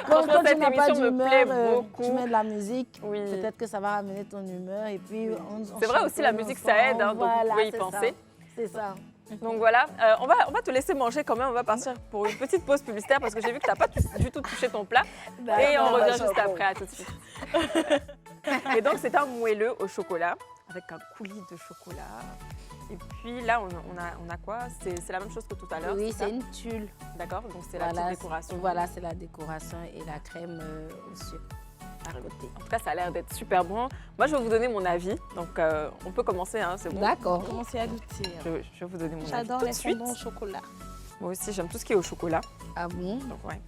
Quand Franchement, tu cette n'as pas émission me plaît d'humeur, beaucoup. tu mets de la musique, Oui. peut-être que ça va ramener ton humeur. Et puis on C'est vrai aussi, la chantonne musique, ça aide, hein, ensemble. donc vous pouvez y c'est penser. ça. C'est ça. Donc voilà, on va te laisser manger quand même. On va partir pour une petite pause publicitaire parce que j'ai vu que tu n'as pas du tout touché ton plat. Et on revient juste après, à tout de suite. Et donc, c'est un moelleux au chocolat avec un coulis de chocolat. Et puis là, on a quoi? C'est la même chose que tout à l'heure. Oui, ça c'est une tulle. D'accord, donc c'est la Voilà, petite décoration. Voilà, c'est la décoration et la crème au sucre à côté. En tout cas, ça a l'air d'être super bon. Moi, je vais vous donner mon avis. Donc, on peut commencer, hein, c'est bon. D'accord. Commencez à goûter. Je vais vous donner mon avis J'adore tout de les suite. fondants au chocolat. Moi aussi, j'aime tout ce qui est au chocolat. Ah bon? Donc, ouais.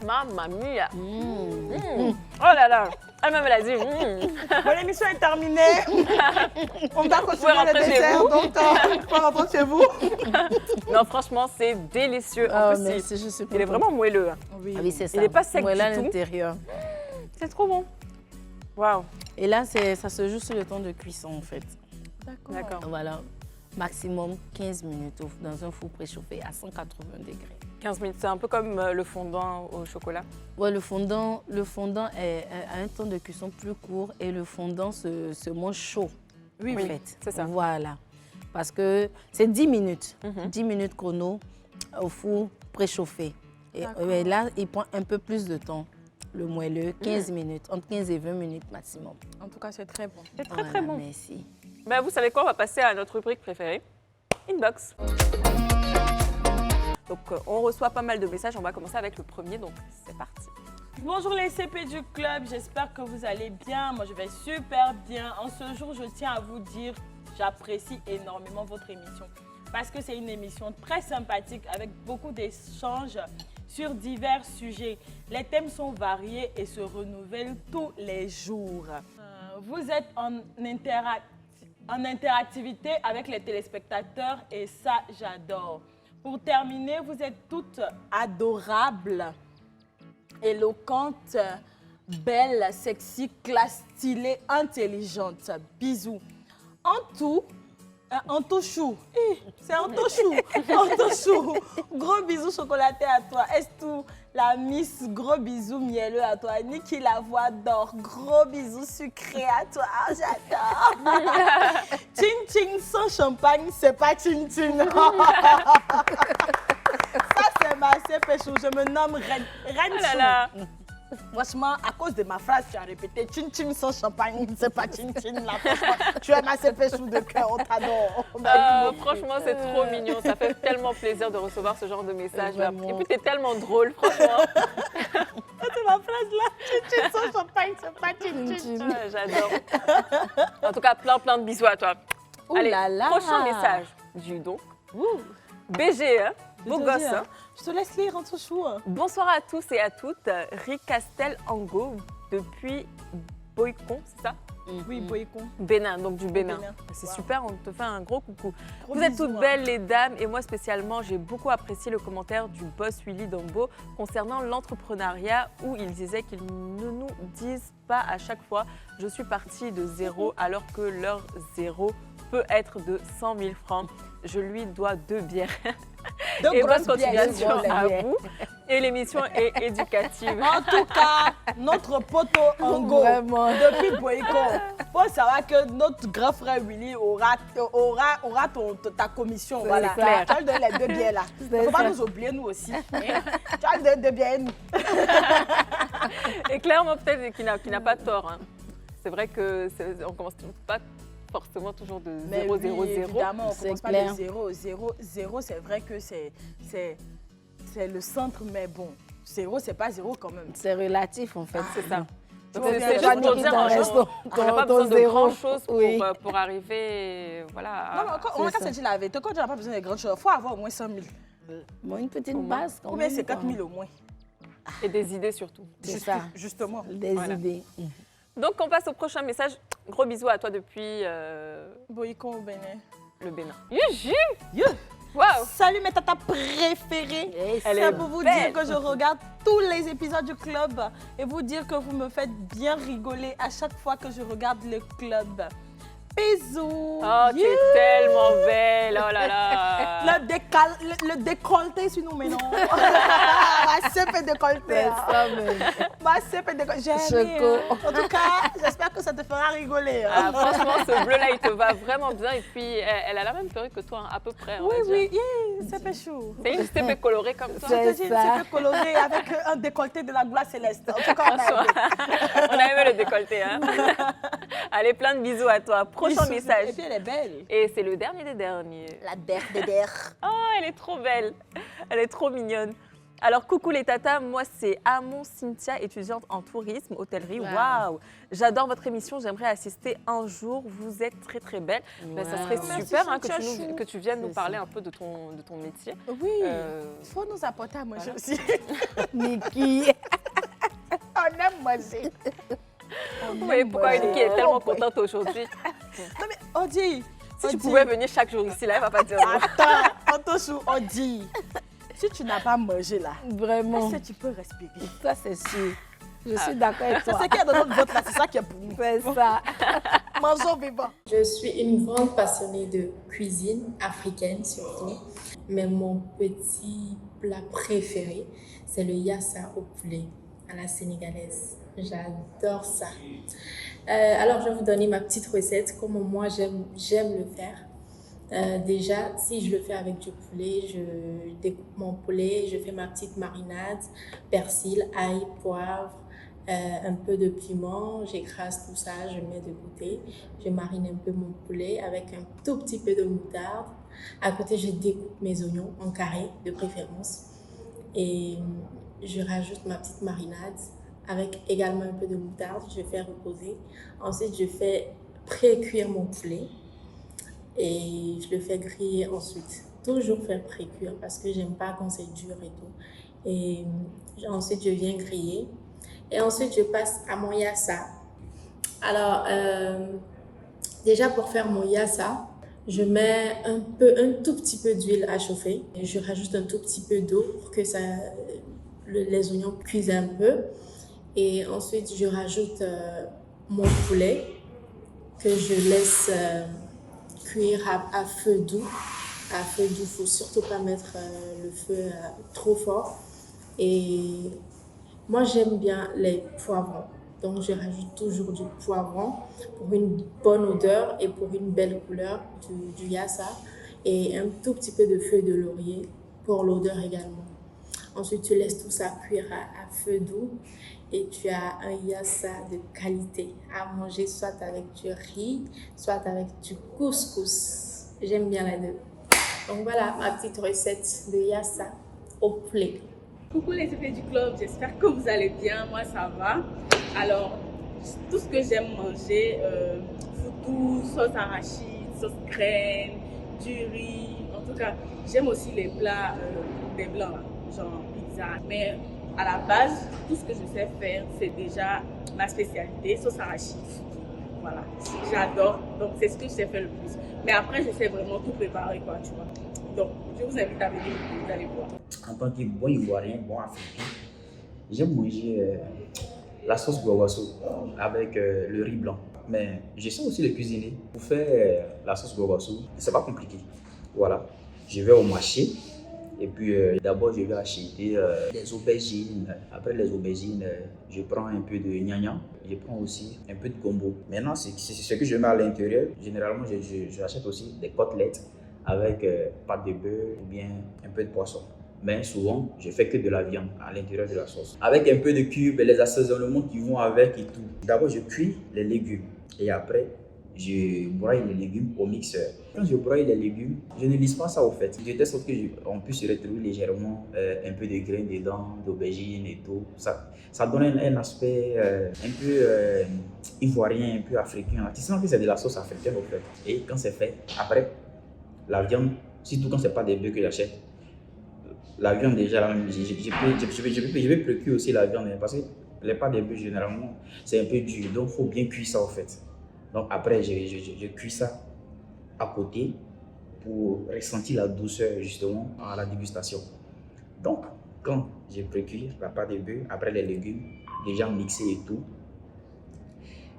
Mamma mia! Mmh. Oh là là! Elle-même, elle a dit. Bon, l'émission est terminée. On va continuer le rentrer chez dessert, vous. donc on peut rentrer chez vous. Non, franchement, c'est délicieux. En Oh, plus, merci, je suis il est contente. vraiment moelleux. hein. Ah oui, c'est ça. Il est pas sec Voilà du tout. l'intérieur. C'est trop bon. Waouh! Et là, ça se joue sur le temps de cuisson, en fait. D'accord. Voilà. Maximum 15 minutes dans un four préchauffé à 180 degrés. 15 minutes, c'est un peu comme le fondant au chocolat. Ouais, le fondant a un temps de cuisson plus court et le fondant se mange chaud. Oui, en oui. fait. c'est ça. Voilà. Parce que c'est 10 minutes. Mhm. 10 minutes chrono au four préchauffé. D'accord. Et là, il prend un peu plus de temps. Le moelleux, 15 minutes, entre 15 et 20 minutes maximum. En tout cas, c'est très bon. C'est très Voilà, très bon. Merci. Ben, vous savez quoi, on va passer à notre rubrique préférée, Inbox. Donc, on reçoit pas mal de messages. On va commencer avec le premier, donc c'est parti. Bonjour les CP du club, j'espère que vous allez bien. Moi, je vais super bien. En ce jour, je tiens à vous dire, j'apprécie énormément votre émission parce que c'est une émission très sympathique avec beaucoup d'échanges sur divers sujets. Les thèmes sont variés et se renouvellent tous les jours. Vous êtes en interactivité avec les téléspectateurs et ça, j'adore. Pour terminer, vous êtes toutes adorables, éloquentes, belles, sexy, classe, stylée, intelligente. Bisous. Antochou. C'est Antochou. Antochou. Gros bisous chocolatés à toi. Estou, la Miss, gros bisous mielleux à toi. Niki, la voix d'or. Gros bisous sucrés à toi. Ah, j'adore. Chin Chin sans champagne, c'est pas Chin Chin. Ça, c'est ma CP Chou. Je me nomme Ren Oh là là. Franchement, à cause de ma phrase, tu as répété Chin Chin sans champagne, c'est pas Chin Chin là. Franchement, tu es ma CP Chou de cœur, on t'adore. Franchement, c'est trop mignon. Ça fait tellement plaisir de recevoir ce genre de message. Là. Vraiment. Et puis, t'es tellement drôle, franchement. C'est ma phrase là, Chin Chin sans champagne, c'est pas Chin Chin. Ah, j'adore. En tout cas, plein de bisous à toi. Ouh Allez, là là. prochain message du donc. BG, hein? Beau gosse. Hein? Je te laisse lire en tout chou. Bonsoir à tous et à toutes. Ricastel Ango depuis Boycon, c'est ça? Oui, Boycon. Bénin, donc du Bénin. Bénin. C'est Wow. super, on te fait un gros coucou. Gros Vous êtes bisous, toutes hein. belles les dames et moi spécialement, j'ai beaucoup apprécié le commentaire du boss Willy Dombo concernant l'entrepreneuriat où il disait qu'ils ne nous disent pas à chaque fois « je suis partie de zéro » alors que leur zéro peut être de 100 000 francs. Je lui dois 2 bières. Deux Et bonne grosses bières, continuation je vois à les bières. vous. Et l'émission est éducative. En tout cas, notre poteau Ango, Vraiment. depuis Boycon, faut savoir que notre grand frère Willy aura ta commission. C'est Voilà. clair. Tu as le donner les 2 bières là. Il ne faut pas nous oublier, nous aussi. Hein. Tu as le donner 2 bières, nous. Et clairement, peut-être qu'il n'a pas tort. Hein. C'est vrai qu'on commence pas forcément toujours de 0, 0, 0. Évidemment, on C'est commence pas clair. de 0. 0, c'est vrai que c'est le centre, mais bon, 0, c'est pas 0 quand même. C'est relatif en fait. C'est ça. Tu Donc, vois, c'est toi, juste pour Niki, dire, ton resto, on n'a pas ton besoin de zéro. grand-chose Oui. pour arriver voilà, Non, mais on va c'est se ça. dire la vérité. Quand tu n'as pas besoin de grandes choses, il faut avoir au moins 100 000. Bon, une petite Au moins. base quand Ou bien même. c'est 4 quoi. 000 au moins. et des idées surtout. C'est ça. Justement. Des Voilà. idées. Donc, on passe au prochain message. Gros bisous à toi depuis Boycon au Bénin. le Bénin. Yuju! Yeah. Waouh! Salut mes tatas préférées. Et Elle C'est est pour vous belle. dire que je regarde tous les épisodes du club et vous dire que vous me faites bien rigoler à chaque fois que je regarde le club. Bisous. Oh, tu es Yeah. tellement belle! Oh là là! Le décolleté sur nous, mais non. Ma sœur est décolletée. c'est hein. ça même. Ma sœur est décolletée. J'ai aimé. Choco. Hein. En tout cas, j'espère que ça te fera rigoler. hein. Ah, franchement, ce bleu-là, il te va vraiment bien. Et puis, elle a la même perruque que toi, hein, à peu près. on Oui, va dire. oui, yeah, c'est péchou. C'est une stépée colorée comme ça. C'est C'est ça. un peu coloré avec un décolleté de la gloire céleste. En tout cas, on a aimé. On a aimé le décolleté. Hein. Allez, plein de bisous à toi. Prochain Bisous. message. Et puis elle est belle. Et c'est le dernier des derniers. La der de der. Oh, elle est trop belle. Elle est trop mignonne. Alors, coucou les tatas, moi c'est Amon Cynthia, étudiante en tourisme, hôtellerie. Wow. Waouh! J'adore votre émission, j'aimerais assister un jour. Vous êtes très très belle. Ben, ça serait Wow. Merci, super hein, Cynthia Chou. que tu viennes nous C'est parler ça. un peu de ton métier. Oui, Euh, il faut nous apporter à manger voilà. aussi. Niki. On aime manger. Vous voyez pourquoi Niki est tellement contente aujourd'hui. Non mais on dit. Si on tu dit- pouvais venir chaque jour ici, là, elle va pas dire non. Attends, Antochou, on dit. Si tu n'as pas mangé là, Vraiment. est-ce que tu peux respirer? Ça, c'est sûr. Je suis d'accord avec toi. C'est qu'il y a dans notre vote là, c'est ça qui est pour nous. C'est ça. Mangeons vivant. Je suis une grande passionnée de cuisine africaine surtout, mais mon petit plat préféré, c'est le yassa au poulet à la sénégalaise. J'adore ça. Alors, je vais vous donner ma petite recette, comment moi j'aime le faire. Déjà, si je le fais avec du poulet, je découpe mon poulet, je fais ma petite marinade, persil, ail, poivre, un peu de piment, j'écrase tout ça, je mets de côté. Je marine un peu mon poulet avec un tout petit peu de moutarde. À côté, je découpe mes oignons en carrés de préférence. Et je rajoute ma petite marinade avec également un peu de moutarde. Je fais reposer. Ensuite, je fais pré-cuire mon poulet et je le fais griller ensuite. Toujours faire pré-cuire parce que j'aime pas quand c'est dur et tout. Et ensuite, je viens griller. Et ensuite, je passe à mon yassa. Alors, déjà pour faire mon yassa, je mets un tout petit peu d'huile à chauffer. Et je rajoute un tout petit peu d'eau pour que les oignons cuisent un peu. Et ensuite, je rajoute mon poulet que je laisse cuire à feu doux. À feu doux, il ne faut surtout pas mettre le feu trop fort. Et moi, j'aime bien les poivrons. Donc, je rajoute toujours du poivron pour une bonne odeur et pour une belle couleur du yassa. Et un tout petit peu de feuilles de laurier pour l'odeur également. Ensuite, tu laisses tout ça cuire à feu doux et tu as un yassa de qualité à manger soit avec du riz, soit avec du couscous. J'aime bien les deux. Donc voilà ma petite recette de yassa au poulet. Coucou les CP du club, j'espère que vous allez bien, moi ça va. Alors, tout ce que j'aime manger, foutou, sauce arachide, sauce crème, du riz, en tout cas, j'aime aussi les plats des blancs, là, genre pizza. Mais à la base, tout ce que je sais faire, c'est déjà ma spécialité, sauce arachide. Voilà, j'adore, donc c'est ce que je sais faire le plus. Mais après, je sais vraiment tout préparer, quoi, tu vois. Donc, je vous invite à venir, vous allez voir. En tant que bon Ivoirien, bon Africain, j'aime manger la sauce gowasso avec le riz blanc. Mais je sais aussi le cuisiner. Pour faire la sauce gowasso, c'est pas compliqué. Voilà, je vais au marché et puis d'abord je vais acheter des aubergines. Après les aubergines, je prends un peu de gnagnan. Je prends aussi un peu de gombo. Maintenant, c'est ce que je mets à l'intérieur. Généralement, j'achète aussi des côtelettes avec pâte de beurre ou bien un peu de poisson. Mais souvent, je fais que de la viande à l'intérieur de la sauce. Avec un peu de cubes et les assaisonnements qui vont avec et tout. D'abord, je cuis les légumes et après, je broie les légumes au mixeur. Quand je broie les légumes, je ne lisse pas ça au fait. De telle sorte qu'on puisse retrouver légèrement un peu de graines dedans, d'aubergines et tout. Ça donne un aspect un peu ivoirien, un peu africain. Tu sens que c'est de la sauce africaine au fait. Et quand c'est fait, après, la viande, surtout quand ce n'est pas des bœufs que j'achète, la viande déjà, je vais précuire aussi la viande parce que les pâtes de bœuf généralement, c'est un peu dur. Donc, il faut bien cuire ça au fait. Donc, après, je cuis ça à côté pour ressentir la douceur justement à la dégustation. Donc, quand je précuis la pâte de bœuf, après les légumes, déjà mixés et tout,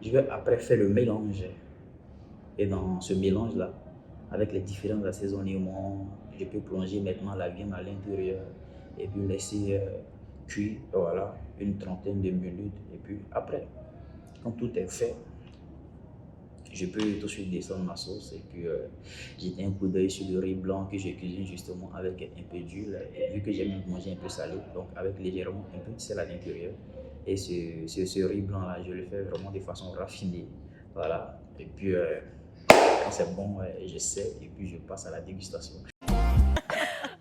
je vais après faire le mélange. Et dans ce mélange-là, avec les différents assaisonnements, je peux plonger maintenant la viande à l'intérieur et puis laisser cuire, voilà, une trentaine de minutes. Et puis après, quand tout est fait, je peux tout de suite descendre ma sauce et puis jeter un coup d'œil sur le riz blanc que je cuisine justement avec un peu d'huile. Vu que j'aime manger un peu salé, donc avec légèrement un peu de sel à l'intérieur. Et ce riz blanc là, je le fais vraiment de façon raffinée. Voilà. Et puis quand c'est bon, je sais et puis je passe à la dégustation.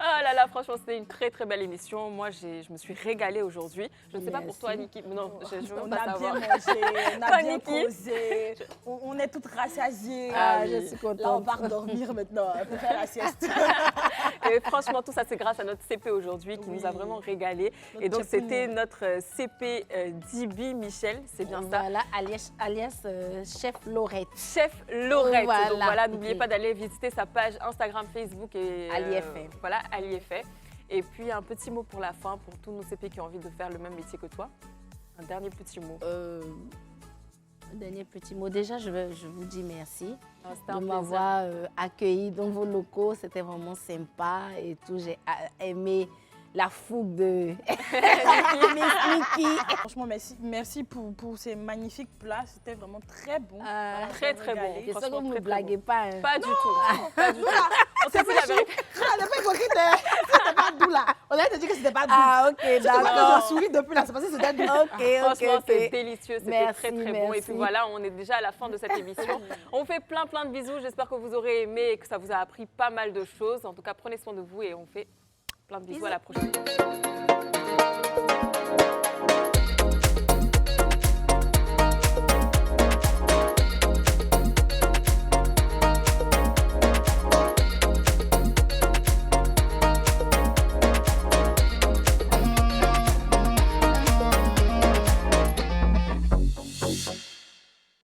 Ah là là, franchement, c'était une très très belle émission. Moi, je me suis régalée aujourd'hui. Je ne sais pas pour toi, Niki. Non, je ne veux pas savoir. On a bien mangé, on a bien Niki. causé, on est toutes rassasiées. Ah, je oui. suis contente. Là, on part dormir maintenant pour faire la sieste. Et franchement, tout ça, c'est grâce à notre CP aujourd'hui qui nous a vraiment régalé. Et donc, c'était notre CP Dibi Michel, c'est bien ça? Voilà, alias Chef Laurette. Chef Laurette. Voilà. Donc voilà, n'oubliez Ok. pas d'aller visiter sa page Instagram, Facebook et AliFF. voilà, AliFF. Et puis un petit mot pour la fin, pour tous nos CP qui ont envie de faire le même métier que toi. Un dernier petit mot. Un dernier petit mot. Déjà, je vous dis merci Ah, c'était de un plaisir. m'avoir accueilli dans vos locaux. C'était vraiment sympa et tout. J'ai aimé la fougue de Miss Niki. Franchement, merci pour ces magnifiques plats. C'était vraiment très bon. Vraiment, Très, j'ai très bon. régalé. J'espère que Franchement, vous ne très, me très blaguez pas. hein. Pas du tout. Pas du tout. On s'est dit la vérité. Ah, n'est pas hypocrite, hein. C'est pas doux là. On On a dit que c'était pas doux. Ah, ok, C'est pas d'accord. que je souris depuis là, c'est parce que c'était doux. Franchement, c'est délicieux, c'était Merci, très très bon. Et merci. puis voilà, on est déjà à la fin de cette émission. On fait plein de bisous. J'espère que vous aurez aimé et que ça vous a appris pas mal de choses. En tout cas, prenez soin de vous et on fait plein de bisous. À la prochaine.